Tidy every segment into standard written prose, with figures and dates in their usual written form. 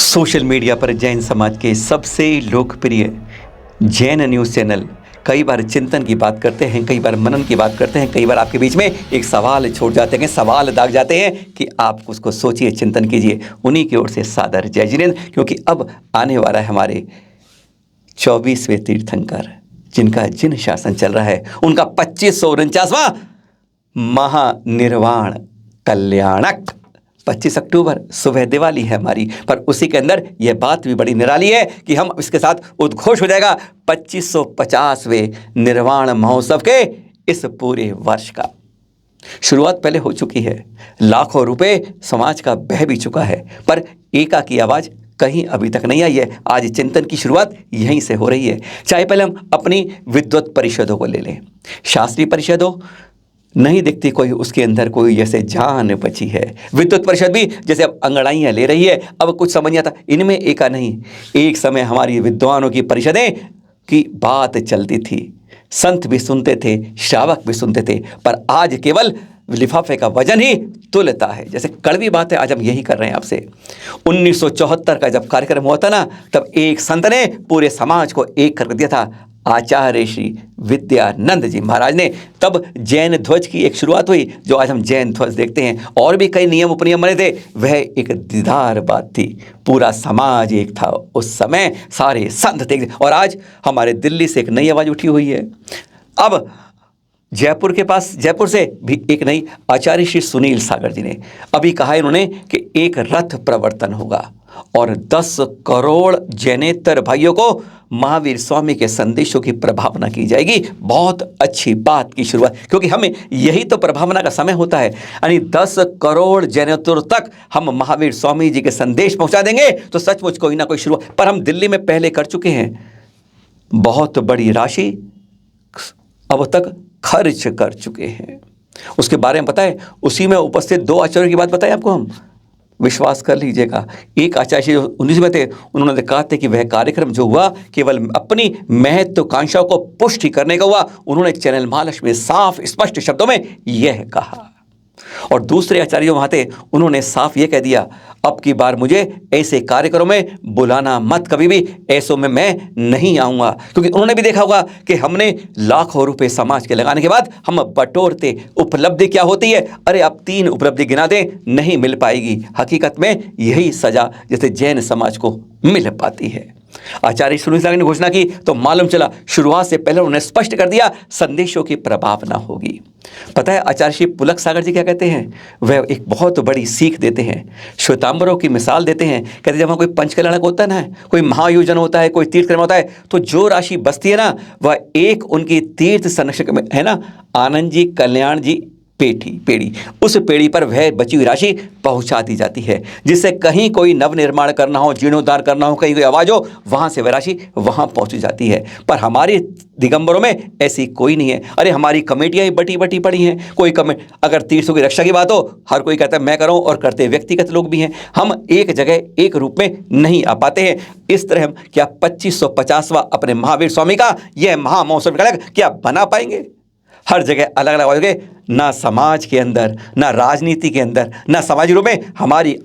Social media पर जैन समाज के सबसे लोकप्रिय जैन न्यूज़ चैनल कई बार चिंतन की बात करते हैं, कई बार मनन की बात करते हैं, कई बार आपके बीच में एक सवाल छोड़ जाते हैं, सवाल दाग जाते हैं कि आप उसको सोचिए, चिंतन कीजिए। उन्हीं की ओर से सादर जय जिनेंद्र, क्योंकि अब आने वाला है हमारे 24वें तीर्थंकर जिनका जिन शासन चल रहा है, उनका 2549वां महानिर्वाण कल्याणक 25 अक्टूबर सुबह दिवाली है हमारी, पर उसी के अंदर यह बात भी बड़ी निराली है कि हम इसके साथ उद्घोष हो जाएगा 2550वें निर्वाण महोत्सव के इस पूरे वर्ष का। शुरुआत पहले हो चुकी है, लाखों रुपए समाज का बह भी चुका है, पर एका की आवाज़ कहीं अभी तक नहीं आई है। आज चिंतन की शुरुआत यहीं से हो रही है। चाहे पहले हम अपनी विद्वत परिषदों को ले लें, शास्त्रीय परिषद हो, नहीं दिखती कोई उसके अंदर कोई जैसे जान बची है। विद्युत परिषद भी जैसे अब अंगड़ाइयाँ ले रही है, अब कुछ समझ नहीं आता, इनमें एका नहीं। एक समय हमारी विद्वानों की परिषदें की बात चलती थी, संत भी सुनते थे, श्रावक भी सुनते थे, पर आज केवल लिफाफे का वजन ही तुलता है। जैसे कड़वी बात है, आज हम यही कर रहे हैं आपसे। 1974 का जब कार्यक्रम हुआ था ना, तब एक संत ने पूरे समाज को एक कर दिया था, आचार्य श्री विद्यानंद जी महाराज ने। तब जैन ध्वज की एक शुरुआत हुई, जो आज हम जैन ध्वज देखते हैं। और भी कई नियम उपनियम बने थे, वह एक दीदार बात थी। पूरा समाज एक था उस समय, सारे संत थे। और आज हमारे दिल्ली से एक नई आवाज़ उठी हुई है। अब जयपुर के पास, जयपुर से भी एक नई, आचार्य श्री सुनील सागर जी ने अभी कहा है इन्होंने कि एक रथ प्रवर्तन होगा और 10 करोड़ जैनेतर भाइयों को महावीर स्वामी के संदेशों की प्रभावना की जाएगी। बहुत अच्छी बात की शुरुआत, क्योंकि हमें यही तो प्रभावना का समय होता है। यानी 10 करोड़ जैनेतर तक हम महावीर स्वामी जी के संदेश पहुंचा देंगे तो सचमुच कोई ना कोई शुरुआत। पर हम दिल्ली में पहले कर चुके हैं, बहुत बड़ी राशि अब तक खर्च कर चुके हैं। उसके बारे में बताएं, उसी में उपस्थित 2 आचार्यों की बात बताएं आपको हम, विश्वास कर लीजिएगा। एक आचार्य जो 19 में थे, उन्होंने कहा था कि वह कार्यक्रम जो हुआ केवल अपनी महत्वाकांक्षाओं को पुष्टि करने का हुआ। उन्होंने चैनल महालक्ष्मी में साफ स्पष्ट शब्दों में यह कहा। और दूसरे आचार्य वहाँ थे, उन्होंने साफ ये कह दिया, अब की बार मुझे ऐसे कार्यक्रमों में बुलाना मत, कभी भी ऐसों में मैं नहीं आऊँगा। क्योंकि उन्होंने भी देखा होगा कि हमने लाखों रुपए समाज के लगाने के बाद हम बटोरते, उपलब्धि क्या होती है, अरे अब 3 उपलब्धि गिना दें, नहीं मिल पाएगी। हकीकत में यही सजा जैसे जैन समाज को मिल पाती है। आचार्य सुनील सागर ने घोषणा की तो मालूम चला, शुरुआत से पहले उन्होंने स्पष्ट कर दिया, संदेशों की प्रभावना होगी। पता है आचार्य श्री पुलक सागर जी क्या कहते हैं? वह एक बहुत बड़ी सीख देते हैं, श्वेतांबरों की मिसाल देते हैं। कहते जब वहाँ कोई पंचकल्याणक होता है ना, कोई महायोजन होता है, कोई तीर्थ कर्म होता है, तो जो राशि बचती है ना, वह एक उनकी तीर्थ संरक्षक में है ना, आनंद जी, कल्याण जी पेड़ी, उस पेड़ी पर वह बची हुई राशि पहुंचा दी जाती है, जिससे कहीं कोई नवनिर्माण करना हो, जीर्णोद्धार करना हो, कहीं कोई आवाज़ हो, वहाँ से वह राशि वहाँ पहुँच जाती है। पर हमारे दिगंबरों में ऐसी कोई नहीं है। अरे हमारी कमेटियाँ ही बटी पड़ी हैं। कोई अगर तीर्थों की रक्षा की बात हो, हर कोई कहता है मैं करूँ, और करते व्यक्तिगत लोग भी हैं। हम एक जगह एक रूप में नहीं आ पाते हैं। इस तरह हम क्या 2550वां अपने महावीर स्वामी का यह महामहोत्सव क्या बना पाएंगे? हर जगह अलग अलग आवाज़, ना समाज के अंदर, ना राजनीति के अंदर, ना समाजी रूप में हमारी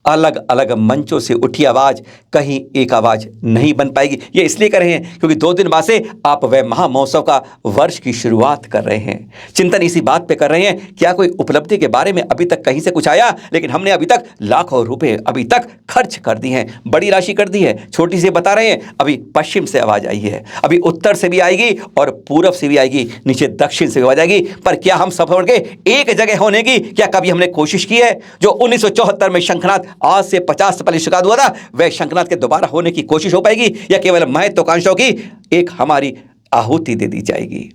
अलग अलग मंचों से उठी आवाज़ कहीं एक आवाज़ नहीं बन पाएगी। ये इसलिए कर रहे हैं क्योंकि 2 दिन बाद से आप वह महामहोत्सव का वर्ष की शुरुआत कर रहे हैं। चिंतन इसी बात पे कर रहे हैं, क्या कोई उपलब्धि के बारे में अभी तक कहीं से कुछ आया? लेकिन हमने अभी तक लाखों रुपए अभी तक खर्च कर दी हैं, बड़ी राशि कर दी है। छोटी सी बता रहे हैं, अभी पश्चिम से आवाज़ आई है, अभी उत्तर से भी आएगी और पूरब से भी आएगी, नीचे दक्षिण से भी आवाज़ आएगी। पर क्या हम सफल के एक जगह होने की क्या कभी हमने कोशिश की है? जो 1974 में शंखनाद आज से 50 से पहले शिकायत हुआ था, वह शंखनाद के दोबारा होने की कोशिश हो पाएगी, या केवल महत्वाकांक्षाओं की एक हमारी आहुति दे दी जाएगी?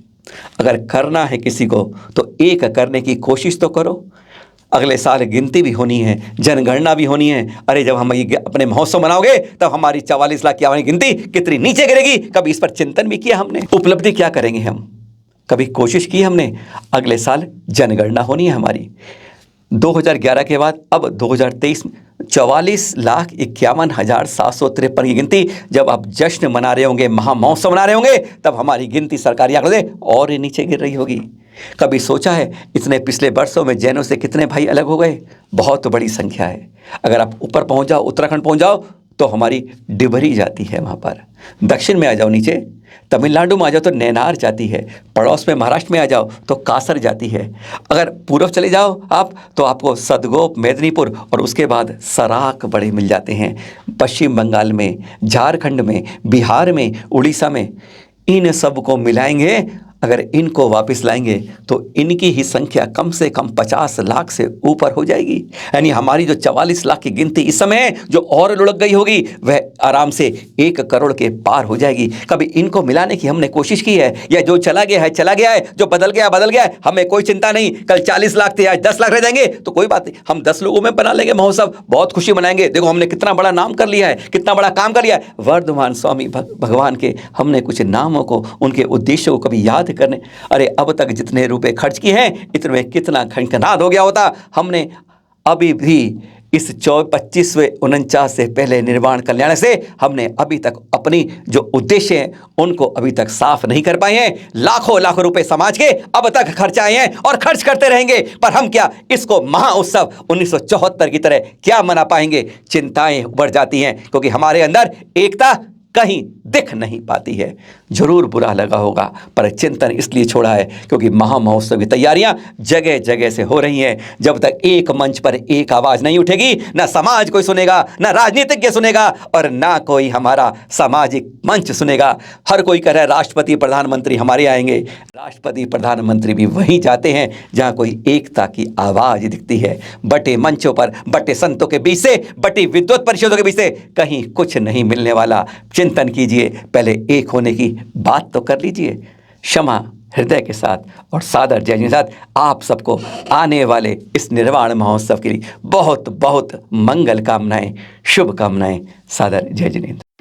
अगर करना है किसी को तो एक करने की कोशिश तो करो। अगले साल गिनती भी होनी है, जनगणना भी होनी है। अरे जब हम ये अपने महोत्सव मनाओगे तब हमारी 44 लाख की आबादी गिनती कितनी नीचे गिरेगी? कभी इस पर चिंतन भी किया हमने? उपलब्धि क्या करेंगे हम? कभी कोशिश की हमने? अगले साल जनगणना होनी है हमारी। 2011 के बाद अब 2023 में 44,51,753 की गिनती। जब आप जश्न मना रहे होंगे, महामहोत्सव मना रहे होंगे, तब हमारी गिनती सरकारी आंकड़े और ही नीचे गिर रही होगी। कभी सोचा है इतने पिछले वर्षों में जैनों से कितने भाई अलग हो गए? बहुत बड़ी संख्या है। अगर आप ऊपर पहुंच जाओ, उत्तराखंड पहुंच जाओ, तो हमारी डिबरी जाती है वहाँ पर। दक्षिण में आ जाओ नीचे, तमिलनाडु में आ जाओ तो नैनार जाती है। पड़ोस में महाराष्ट्र में आ जाओ तो कासर जाती है। अगर पूर्व चले जाओ आप तो आपको सदगोप, मेदिनीपुर और उसके बाद सराक बड़े मिल जाते हैं। पश्चिम बंगाल में, झारखंड में, बिहार में, उड़ीसा में, इन सब को मिलाएंगे, अगर इनको वापस लाएंगे तो इनकी ही संख्या कम से कम 50 लाख से ऊपर हो जाएगी। यानी हमारी जो 44 लाख की गिनती इस समय है, जो और लुढ़क गई होगी, वह आराम से 1 करोड़ के पार हो जाएगी। कभी इनको मिलाने की हमने कोशिश की है? या जो चला गया है चला गया है, जो बदल गया बदल गया है, हमें कोई चिंता नहीं। कल 40 लाख थे, आज 10 लाख रह जाएंगे तो कोई बात नहीं, हम 10 लोगों में बना लेंगे महोत्सव, बहुत खुशी मनाएंगे। देखो हमने कितना बड़ा नाम कर लिया है, कितना बड़ा काम कर लिया है। वर्धमान स्वामी भगवान के हमने कुछ नामों को, उनके उद्देश्यों को कभी याद करने, अरे अब तक जितने रुपए खर्च किए हैं इतने में कितना खनखनाद हो गया होता। हमने अभी भी इस 25वें 49 से पहले निर्वाण कल्याण से हमने अभी तक अपनी जो उद्देश्य हैं उनको अभी तक साफ नहीं कर पाए हैं। लाखों लाखों रुपए समाज के अब तक खर्च आए हैं और खर्च करते रहेंगे, पर हम क्या इसको महाउत्सव 1974 की तरह क्या मना पाएंगे? चिंताएं बढ़ जाती हैं क्योंकि हमारे अंदर एकता कहीं दिख नहीं पाती है। जरूर बुरा लगा होगा, पर चिंतन इसलिए छोड़ा है क्योंकि महामहोत्सव की तैयारियां जगह जगह से हो रही हैं। जब तक एक मंच पर एक आवाज नहीं उठेगी, ना समाज कोई सुनेगा, ना राजनीतिज्ञ सुनेगा और ना कोई हमारा सामाजिक मंच सुनेगा। हर कोई कह रहा है राष्ट्रपति प्रधानमंत्री हमारे आएंगे। राष्ट्रपति प्रधानमंत्री भी वहीं जाते हैं जहां कोई एकता की आवाज दिखती है। बटे मंचों पर, बटे संतों के बीच से, बटी विद्वत परिषदों के बीच से कहीं कुछ नहीं मिलने वाला। चिंतन कीजिए, पहले एक होने की बात तो कर लीजिए। क्षमा हृदय के साथ और सादर जय के साथ आप सबको आने वाले इस निर्वाण महोत्सव के लिए बहुत बहुत मंगल कामनाएं, शुभ कामनाएं। सादर जय जिनेंद्र।